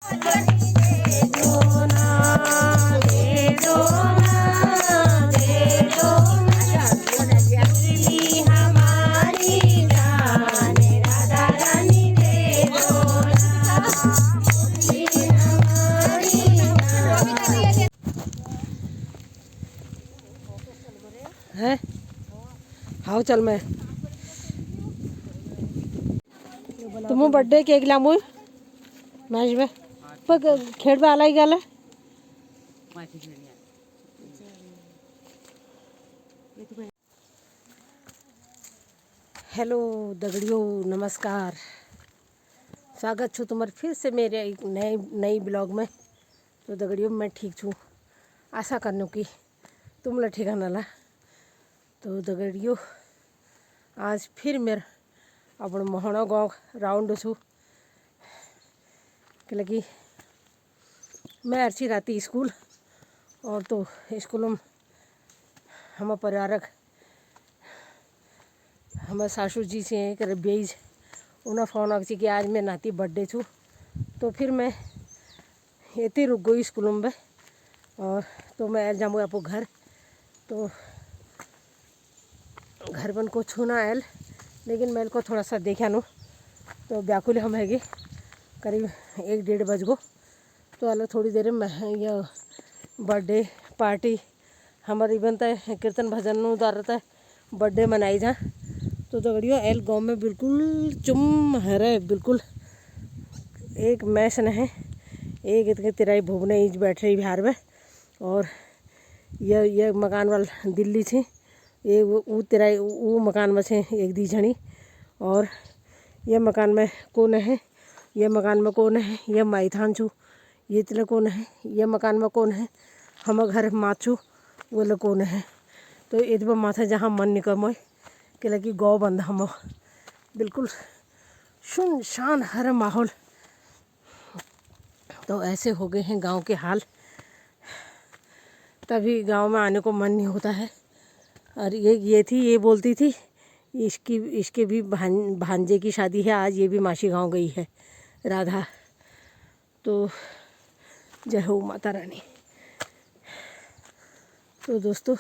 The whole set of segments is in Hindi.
है हाँ चल मैं तुम बर्थडे केक लामू मैच में पर खेड़ पे आला ही गल है। हेलो दगड़ियों नमस्कार, स्वागत छू तुम्हारे फिर से मेरे एक नई ब्लॉग में। तो दगड़ियों मैं ठीक छूँ, आशा करने की तुम ला ठीक है। तो दगड़ियों आज फिर मेरे अपन मोहना गाँव राउंड छू कि लगी मैं अर्ची राती स्कूल और तो स्कूल में हम परिवारक हमारे सासू जी से कर बेज उन्हें फ़ोन आ कि आज मैं नाती बर्थडे छू। तो फिर मैं इतनी रुक गई स्कूल में और तो मैं जाऊँ आपको घर। तो घर बन को छूना आयल लेकिन मेरे को थोड़ा सा देखा नो तो व्याकुल हम हैगे करीब 1-1:30 बज गो। तो अलग थोड़ी देर में यह बर्थडे पार्टी हमारी बनता है कीर्तन भजन उतार रहता है बर्थडे मनाई जा। तो दगड़ियों एल गाँव में बिल्कुल चुम है बिल्कुल एक मैस न है एक इतने तिराई भुवने इंच बैठ रही बिहार में। और यह मकान वाला दिल्ली थी ये वो तिराई वो मकान में से एक दी झणी। और यह मकान में कौन है, यह मकान में कौन है, यह माईथान छू ये तिल कौन है, यह मकान में कौन है, हम घर माछू वो लोग कौन है। तो इतने माथा जहाँ मन निकल मोय कि लगी गौ बंद हम बिल्कुल सुनसान हर माहौल। तो ऐसे हो गए हैं गांव के हाल, तभी गांव में आने को मन नहीं होता है। और ये थी ये बोलती थी इसके भी भांजे की शादी है आज, ये भी मासी गांव गई है राधा। तो जय हो माता रानी। तो दोस्तों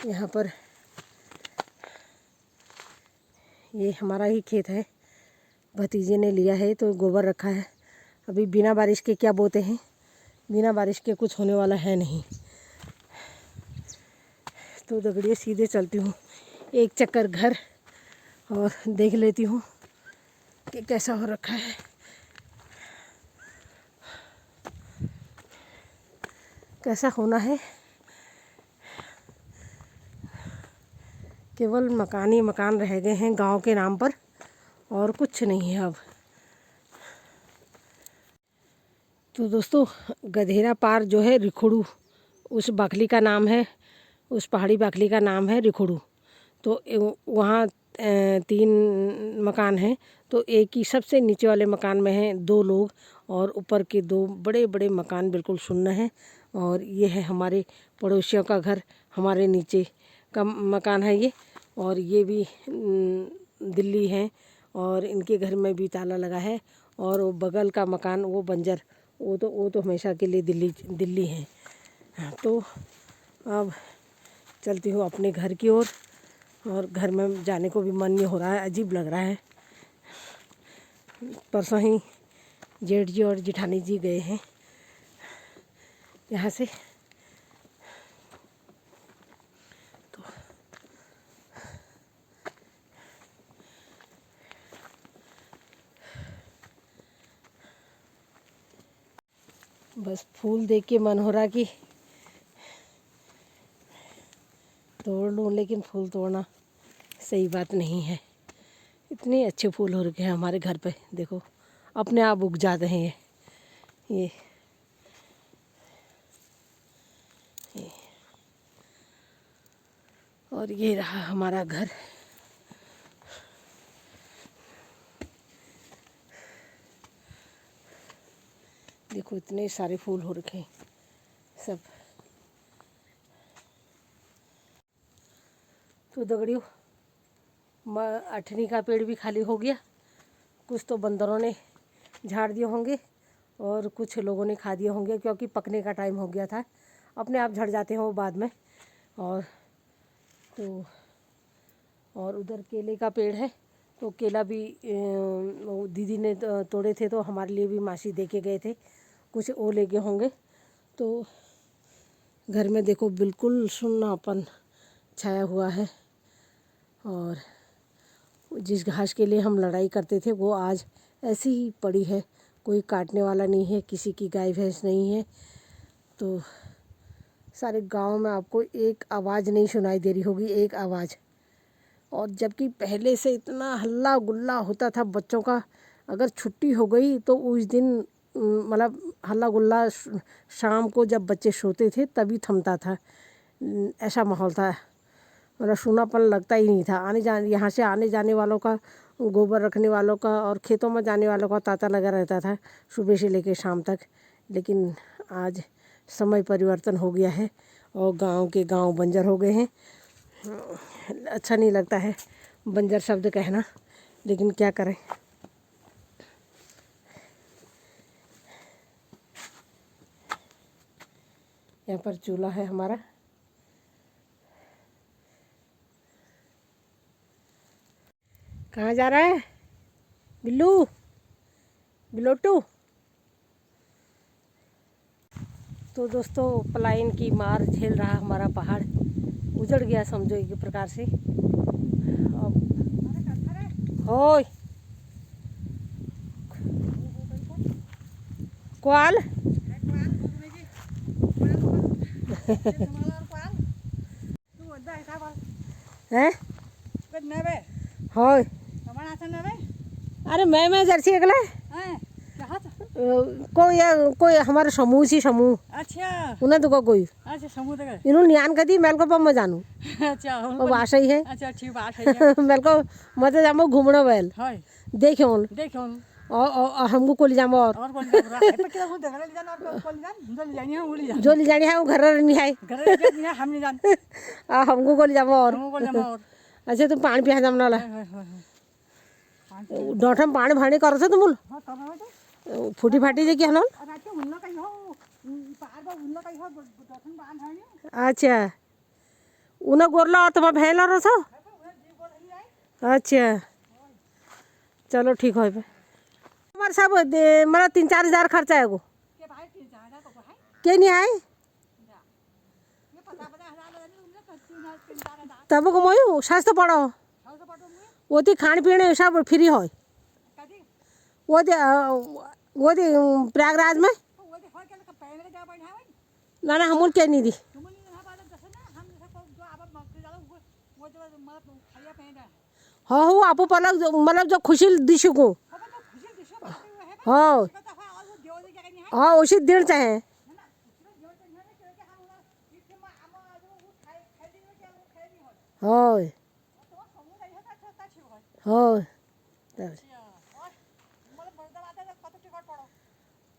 यहाँ पर ये हमारा ही खेत है, भतीजे ने लिया है तो गोबर रखा है। अभी बिना बारिश के क्या बोते हैं, बिना बारिश के कुछ होने वाला है नहीं। तो दगड़िए सीधे चलती हूँ एक चक्कर घर और देख लेती हूँ कि कैसा हो रखा है। कैसा होना है, केवल मकान ही मकान रह गए हैं गांव के नाम पर और कुछ नहीं है अब। तो दोस्तों गधेरा पार जो है रिखुड़ू उस बाखली का नाम है, उस पहाड़ी बाखली का नाम है रिखुड़ू। तो वहाँ 3 मकान हैं। तो एक ही सबसे नीचे वाले मकान में हैं 2 लोग और ऊपर के 2 बड़े बड़े मकान बिल्कुल सुन्न हैं। और ये है हमारे पड़ोसियों का घर, हमारे नीचे का मकान है ये। और ये भी दिल्ली हैं और इनके घर में भी ताला लगा है। और वो बगल का मकान वो बंजर वो तो हमेशा के लिए दिल्ली हैं। तो अब चलती हूँ अपने घर की ओर और घर में जाने को भी मन नहीं हो रहा है, अजीब लग रहा है। परसों ही जेठ जी और जेठानी जी गए हैं यहाँ से। तो बस फूल देख के मन हो रहा कि तोड़ लूँ, लेकिन फूल तोड़ना सही बात नहीं है। इतने अच्छे फूल हो रखे हैं हमारे घर पे, देखो अपने आप उग जाते हैं ये और ये रहा हमारा घर। देखो इतने सारे फूल हो रखे हैं सब। तो दगड़ियों 8वीं का पेड़ भी खाली हो गया, कुछ तो बंदरों ने झाड़ दिए होंगे और कुछ लोगों ने खा दिए होंगे, क्योंकि पकने का टाइम हो गया था। अपने आप झड़ जाते हैं वो बाद में। और तो और उधर केले का पेड़ है, तो केला भी वो दीदी ने तोड़े थे, तो हमारे लिए भी मासी दे के गए थे, कुछ वो लेके होंगे। तो घर में देखो बिल्कुल सुन्नापन छाया हुआ है। और जिस घास के लिए हम लड़ाई करते थे वो आज ऐसी ही पड़ी है, कोई काटने वाला नहीं है, किसी की गाय भैंस नहीं है। तो सारे गांव में आपको एक आवाज़ नहीं सुनाई दे रही होगी, एक आवाज़। और जबकि पहले से इतना हल्ला गुल्ला होता था बच्चों का, अगर छुट्टी हो गई तो उस दिन मतलब हल्ला गुल्ला शाम को जब बच्चे सोते थे तभी थमता था। ऐसा माहौल था, मतलब सूनापन लगता ही नहीं था। आने जाने यहाँ से आने जाने वालों का, गोबर रखने वालों का और खेतों में जाने वालों का तांता लगा रहता था सुबह से लेकर शाम तक। लेकिन आज समय परिवर्तन हो गया है और गांव के गांव बंजर हो गए हैं। अच्छा नहीं लगता है बंजर शब्द कहना, लेकिन क्या करें। यहाँ पर चूल्हा है हमारा। कहाँ जा रहा है बिल्लू, बिलोटू? तो दोस्तों, पलायन की मार झेल रहा हमारा पहाड़, उजड़ गया समझो एक प्रकार से। अब होय क्वाल हैं होय। अरे मैं जर्सी अगला कोई हमारे समूह सी समूह। अच्छा उन्हें तो कोई अच्छा समूह तक इन्होंने न्यान कदी मेल को पम जानू। अच्छा वो भाषा ही है। अच्छा ठीक भाषा है मेल को मत जामो घूमना बैल देखो और हमको कोली जामो और जो ले जानी है वो घर नहीं है हम नहीं जान हमको कोली जामो और अच्छा तुम पानी पिया जामना वाला डॉटम पानी भाने करो से तुम फूटी फाटी जे क्या ना। अच्छा उन्हें गोरला और तुम्हें भैला रो सो। अच्छा चलो ठीक है। हमारे सब मतलब 3-4 हज़ार खर्चा है वो क्या नहीं आए तब को मोयू सस्ता पड़ो वो थी खान पीने सब फ्री हो वो थी प्रयागराज में ना हम क्या नहीं दी। हाँ हो आप पलक मतलब जो खुशी दिशु को हाँ हाँ उसी दिन चाहे हाँ हाँ।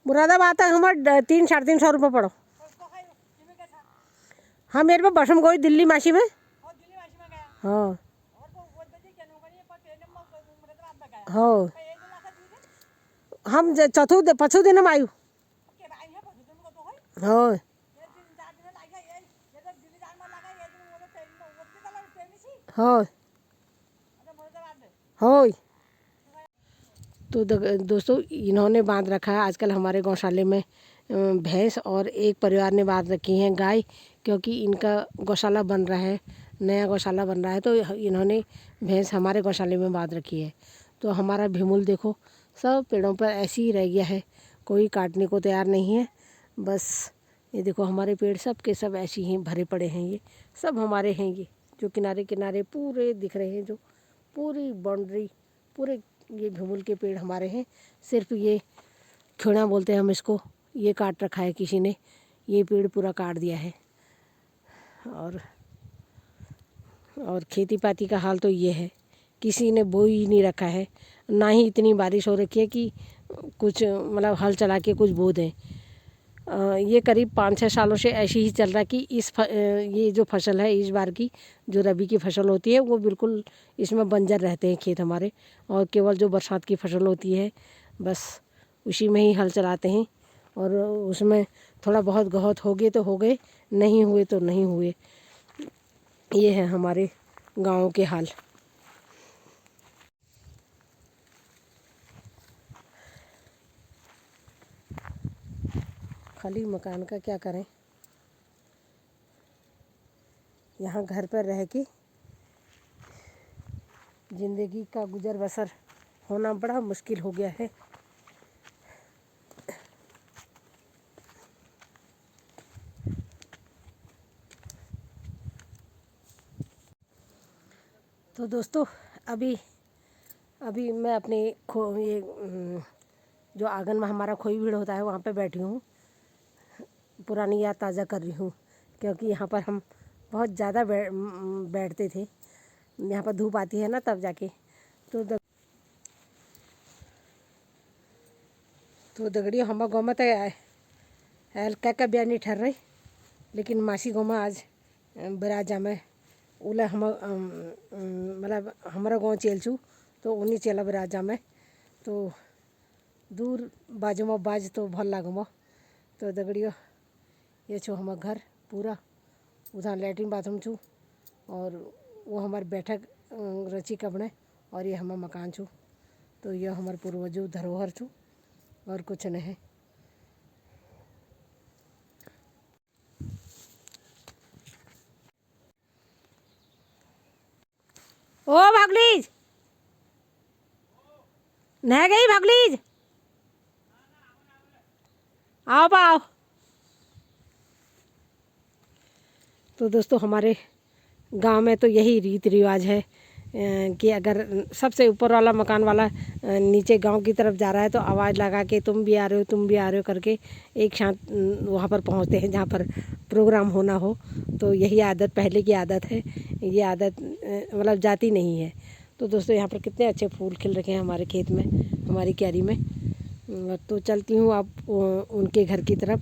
मुरादाबाद तक हमारे 300-350 रुपये पड़ो। हाँ मेरे पास बसम गई दिल्ली मासी में। हाँ हाँ हम पछू दिन हम आयु। हाँ हाँ हाँ। तो दोस्तों इन्होंने बांध रखा है आजकल हमारे गौशाले में भैंस, और एक परिवार ने बांध रखी हैं गाय, क्योंकि इनका गौशाला बन रहा है, नया गौशाला बन रहा है, तो इन्होंने भैंस हमारे गौशाले में बांध रखी है। तो हमारा भीमुल देखो सब पेड़ों पर ऐसे ही रह गया है, कोई काटने को तैयार नहीं है। बस ये देखो हमारे पेड़ सब के सब ऐसे ही भरे पड़े हैं, ये सब हमारे हैं। ये जो किनारे किनारे पूरे दिख रहे हैं, जो पूरी बाउंड्री पूरे ये भीमुल के पेड़ हमारे हैं। सिर्फ ये खिड़ा बोलते हैं हम इसको, ये काट रखा है किसी ने, ये पेड़ पूरा काट दिया है। और खेती पाती का हाल तो ये है, किसी ने बो ही नहीं रखा है, ना ही इतनी बारिश हो रखी है कि कुछ मतलब हल चला के कुछ बो दें। ये करीब 5-6 सालों से ऐसे ही चल रहा है कि ये जो फसल है इस बार की जो रबी की फसल होती है वो बिल्कुल इसमें बंजर रहते हैं खेत हमारे, और केवल जो बरसात की फसल होती है बस उसी में ही हल चलाते हैं और उसमें थोड़ा बहुत बहुत हो गए तो हो गए, नहीं हुए तो नहीं हुए। ये है हमारे गाँव के हाल। खाली मकान का क्या करें, यहाँ घर पर रह के ज़िंदगी का गुजर बसर होना बड़ा मुश्किल हो गया है। तो दोस्तों अभी मैं अपने ये जो आंगन में हमारा खोई भीड़ होता है वहाँ पे बैठी हूँ, पुरानी याद ताज़ा कर रही हूँ। क्योंकि यहाँ पर हम बहुत ज़्यादा बैठते थे, यहाँ पर धूप आती है ना तब जाके। तो दगड़ियों हम गाँव में तो एल क्या ब्याह नहीं ठहर रही, लेकिन मासी गाँव में आज बराजा में उला हम मतलब हमारा गाँव चेलचू तो उन्हीं चेला बराजा में तो दूर बाजू में बाज तो भल लागो। तो दगड़ियों ये छो हमारा घर पूरा, उधर लैट्रिन बाथरूम छू और वो हमारे बैठक रची कबने और ये हमारा मकान छू। तो ये हमारे पूर्वजों धरोहर छू और कुछ नहीं। ओ भागलीज नह गई, भागलीज आओ पाओ। तो दोस्तों हमारे गांव में तो यही रीति रिवाज है कि अगर सबसे ऊपर वाला मकान वाला नीचे गांव की तरफ जा रहा है तो आवाज़ लगा के तुम भी आ रहे हो, तुम भी आ रहे हो करके एक साथ वहाँ पर पहुँचते हैं जहाँ पर प्रोग्राम होना हो। तो यही आदत पहले की आदत है, ये आदत मतलब जाती नहीं है। तो दोस्तों यहाँ पर कितने अच्छे फूल खिल रखे हैं हमारे खेत में, हमारी क्यारी में। तो चलती हूँ अब उनके घर की तरफ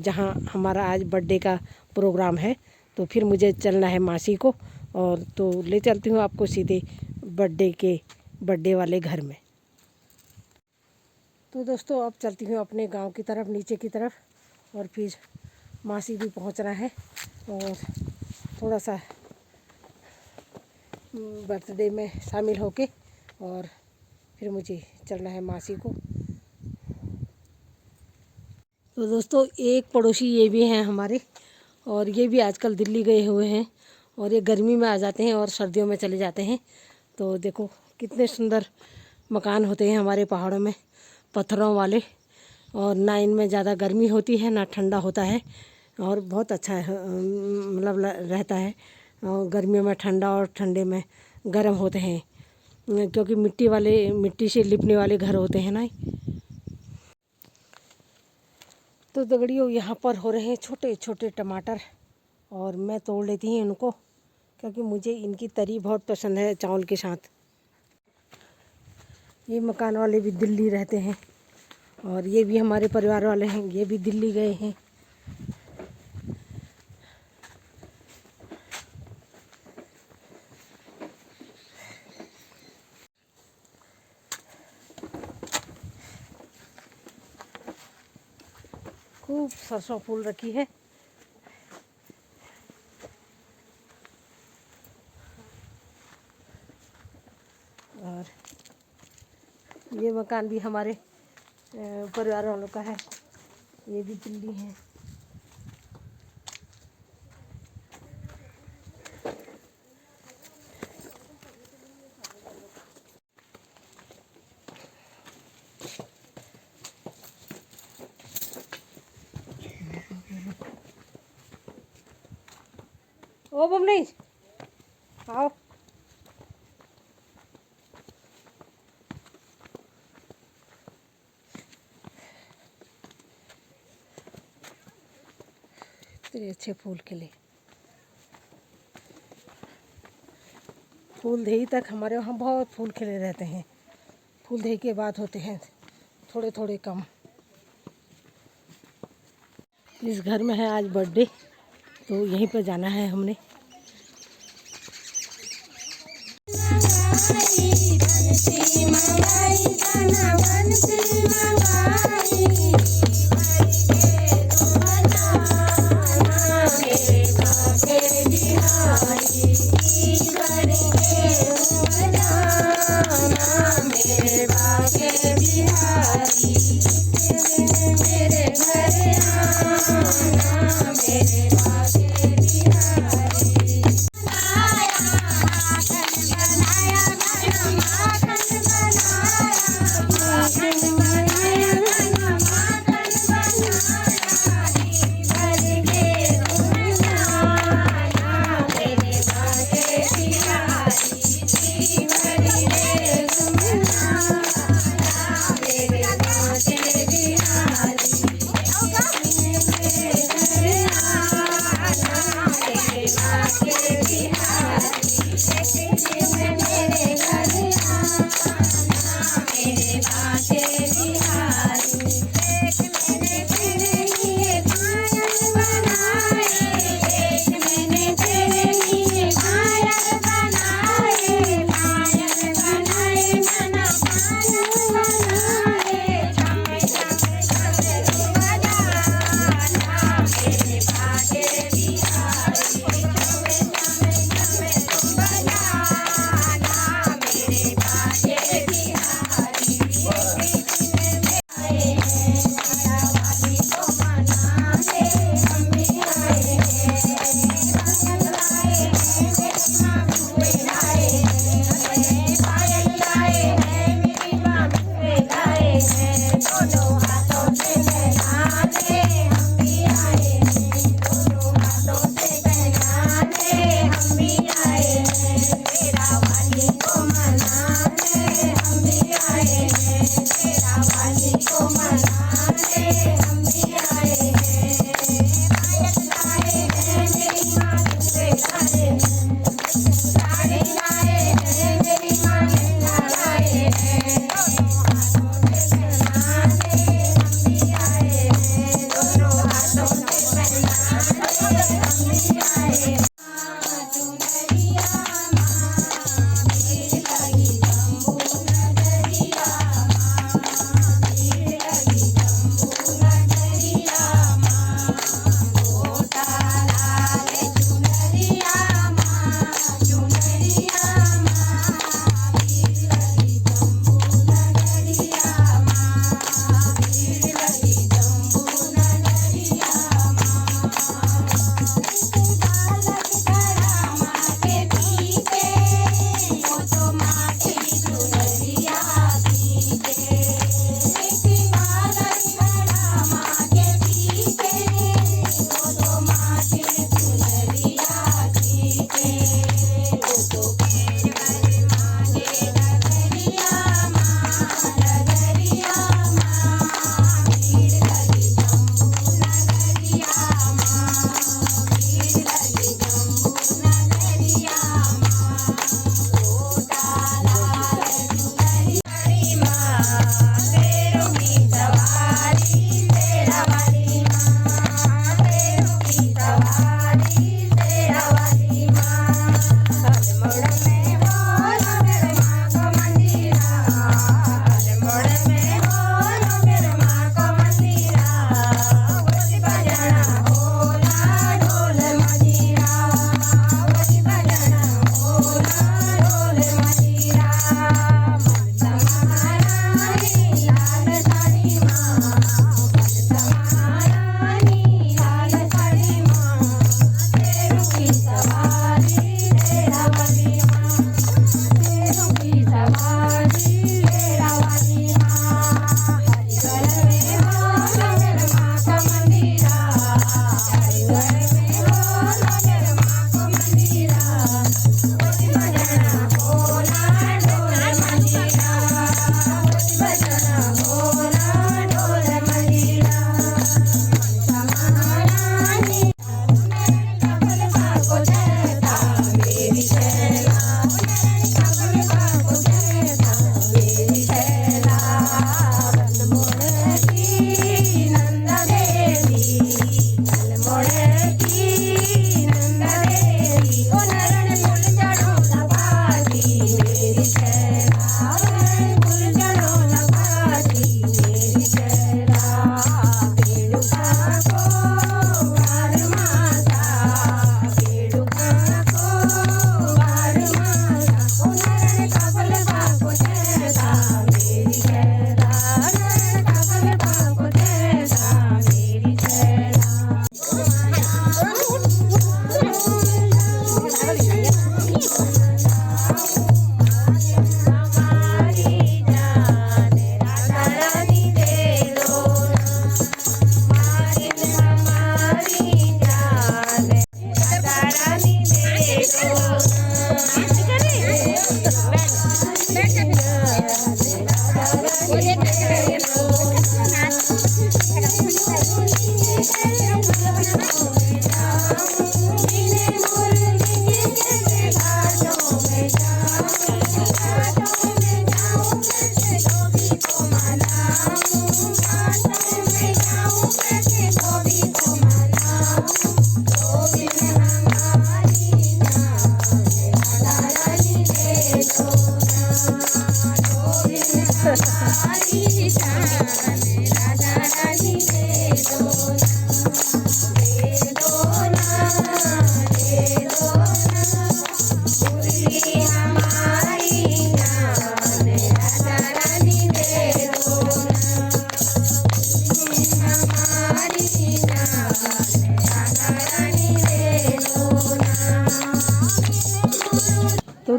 जहाँ हमारा आज बर्थडे का प्रोग्राम है। तो फिर मुझे चलना है मासी को, और तो ले चलती हूँ आपको सीधे बर्थडे वाले घर में। तो दोस्तों अब चलती हूँ अपने गांव की तरफ, नीचे की तरफ, और फिर मासी भी पहुँचना है और थोड़ा सा बर्थडे में शामिल होके और फिर मुझे चलना है मासी को। तो दोस्तों एक पड़ोसी ये भी हैं हमारे, और ये भी आजकल दिल्ली गए हुए हैं और ये गर्मी में आ जाते हैं और सर्दियों में चले जाते हैं। तो देखो कितने सुंदर मकान होते हैं हमारे पहाड़ों में, पत्थरों वाले, और ना इनमें ज़्यादा गर्मी होती है ना ठंडा होता है, और बहुत अच्छा है मतलब रहता है। और गर्मियों में ठंडा और ठंडे में गर्म होते हैं, क्योंकि मिट्टी से लिपने वाले घर होते हैं ना। तो दगड़ियों यहाँ पर हो रहे हैं छोटे छोटे टमाटर, और मैं तोड़ लेती हूँ इनको क्योंकि मुझे इनकी तरी बहुत पसंद है चावल के साथ। ये मकान वाले भी दिल्ली रहते हैं और ये भी हमारे परिवार वाले हैं, ये भी दिल्ली गए हैं। खूब सरसों फूल रखी है, और ये मकान भी हमारे परिवार वालों का है, ये भी दिल्ली है। ओ बमनी आओ। इतने अच्छे फूल खिले, फूलदेही तक हमारे वहाँ बहुत फूल खिले रहते हैं। फूलदेही के बाद होते हैं थोड़े थोड़े कम। इस घर में है आज बर्थडे, तो यहीं पर जाना है हमने।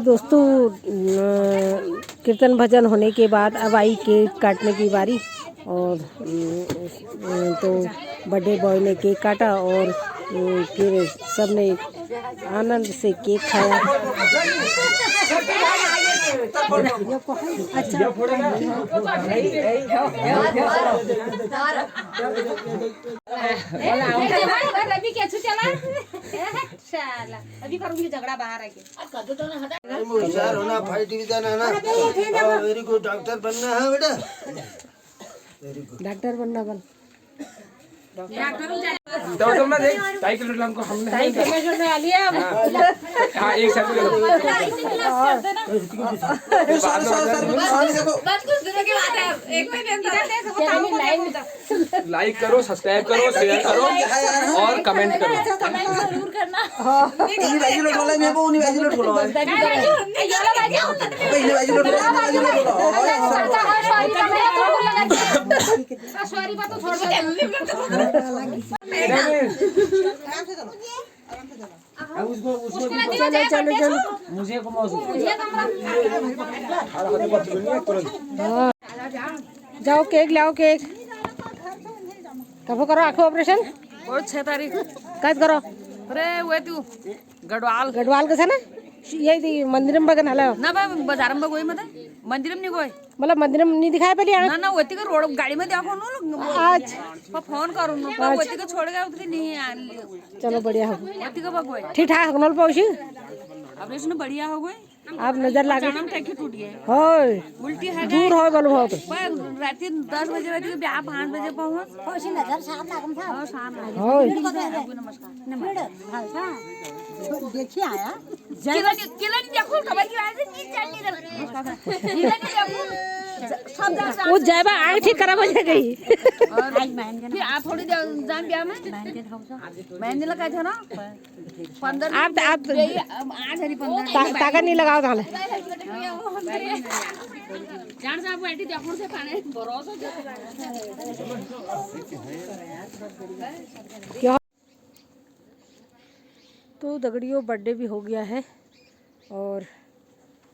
दोस्तों कीर्तन भजन होने के बाद अब आई केक काटने की बारी। और तो बर्थडे बॉय ने केक काटा और फिर सब ने आनंद से केक खाया। अभी करूंगी झगड़ा बाहर आके। होशियार होना, फाइट भी देना है ना। वेरी गुड, डॉक्टर बनना है बेटा। डॉक्टर बनना बन तो तुम ना देख टाई के लड़का हमको हमने टाई पेमेंट में आ लिया अब। हां एक सेकंड लाइक करो, सब्सक्राइब करो, शेयर करो और कमेंट करो। जरूर करना। सॉरी बात छोड़ चलो चलो चलो मुझे को मौसम जाओ केक लाओ केक। कब करो आँखों ऑपरेशन? और 6 तारीख कब करो? अरे वो तू गढ़वाल गढ़वाल कसं ना यही मंदिर में बघन आलं ना बा बाजार में गोई मध्ये मंदिर में गोई मला मंदिर में नहीं दिखाया पहले ना ना वती का रोड गाड़ी में देखो नो आज फोन करू नो पर वती का छोड़ गया उतरी नहीं आ लियो चलो बढ़िया हो वती का बा गोई ठीक ठाक नल पहुंची ऑपरेशन बढ़िया हो गई। आप नजर लागे जानम टैकी टूट गया होय उल्टी है दूर हो बोलो बहुत पर रात 10 बजे वती के ब्याह 5 बजे पहुंच पहुंची नजर साथ लागम था हां साथ होय नमस्कार देखिए आया केला नहीं देखो खबर की वजह से नहीं चल नहीं रहा केला नहीं देखो सब वो जायबा आँख ठीक खराब हो जाएगी। और फिर आप थोड़ी जान ब्याह में महीने लगा था ना 15 आप 8 ताकत नहीं लगाओ ताले जान साहब बैठी देखो से खाने भरोसा क्या तो दगड़ियों बर्थडे भी हो गया है और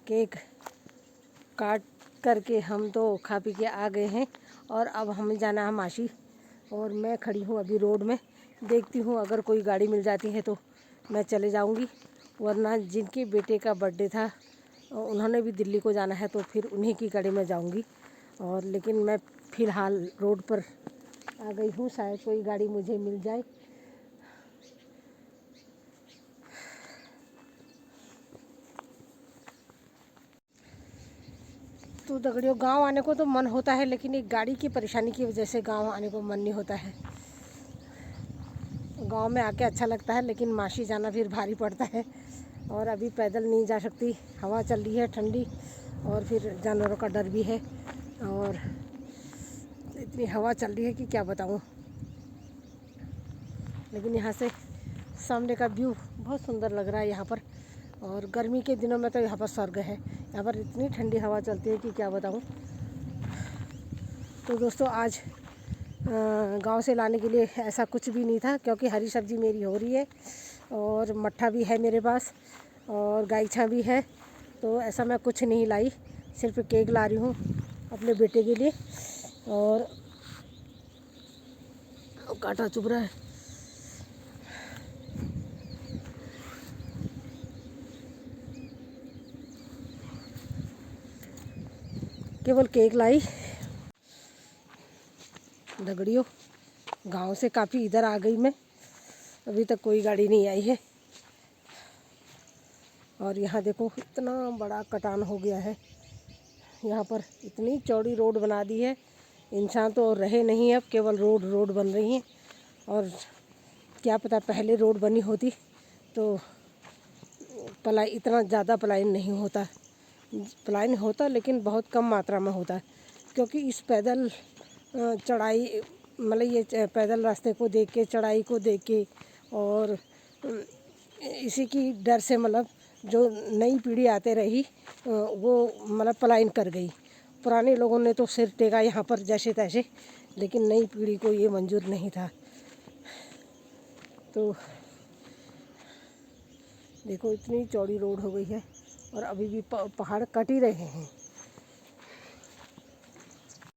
केक काट करके हम तो खा पी के आ गए हैं और अब हमें जाना है माशी। और मैं खड़ी हूँ अभी रोड में, देखती हूँ अगर कोई गाड़ी मिल जाती है तो मैं चले जाऊँगी, वरना जिनके बेटे का बर्थडे था उन्होंने भी दिल्ली को जाना है तो फिर उन्हीं की गाड़ी में जाऊँगी। और लेकिन मैं फ़िलहाल रोड पर आ गई हूँ, शायद कोई गाड़ी मुझे मिल जाए। तो दगड़ियों गांव आने को तो मन होता है, लेकिन एक गाड़ी की परेशानी की वजह से गांव आने को मन नहीं होता है। गांव में आके अच्छा लगता है, लेकिन माशी जाना फिर भारी पड़ता है। और अभी पैदल नहीं जा सकती, हवा चल रही है ठंडी और फिर जानवरों का डर भी है और इतनी हवा चल रही है कि क्या बताऊं। लेकिन यहाँ से सामने का व्यू बहुत सुंदर लग रहा है यहाँ पर। और गर्मी के दिनों में तो यहाँ पर स्वर्ग है, यहाँ पर इतनी ठंडी हवा चलती है कि क्या बताऊँ। तो दोस्तों आज गांव से लाने के लिए ऐसा कुछ भी नहीं था, क्योंकि हरी सब्ज़ी मेरी हो रही है और मट्ठा भी है मेरे पास और गाईछा भी है, तो ऐसा मैं कुछ नहीं लाई, सिर्फ केक ला रही हूँ अपने बेटे के लिए। और कांटा चुभ रहा है। केवल केक लाई। दगड़ियों गांव से काफ़ी इधर आ गई मैं, अभी तक कोई गाड़ी नहीं आई है। और यहाँ देखो इतना बड़ा कटान हो गया है, यहाँ पर इतनी चौड़ी रोड बना दी है, इंसान तो रहे नहीं, अब केवल रोड बन रही हैं। और क्या पता पहले रोड बनी होती तो इतना ज़्यादा पलायन नहीं होता, पलायन होता लेकिन बहुत कम मात्रा में होता, क्योंकि इस पैदल चढ़ाई मतलब ये पैदल रास्ते को देख के, चढ़ाई को देख के और इसी की डर से मतलब जो नई पीढ़ी आते रही वो मतलब पलायन कर गई। पुराने लोगों ने तो सिर टेका यहाँ पर जैसे तैसे, लेकिन नई पीढ़ी को ये मंजूर नहीं था। तो देखो इतनी चौड़ी रोड हो गई है और अभी भी पहाड़ कट ही रहे हैं।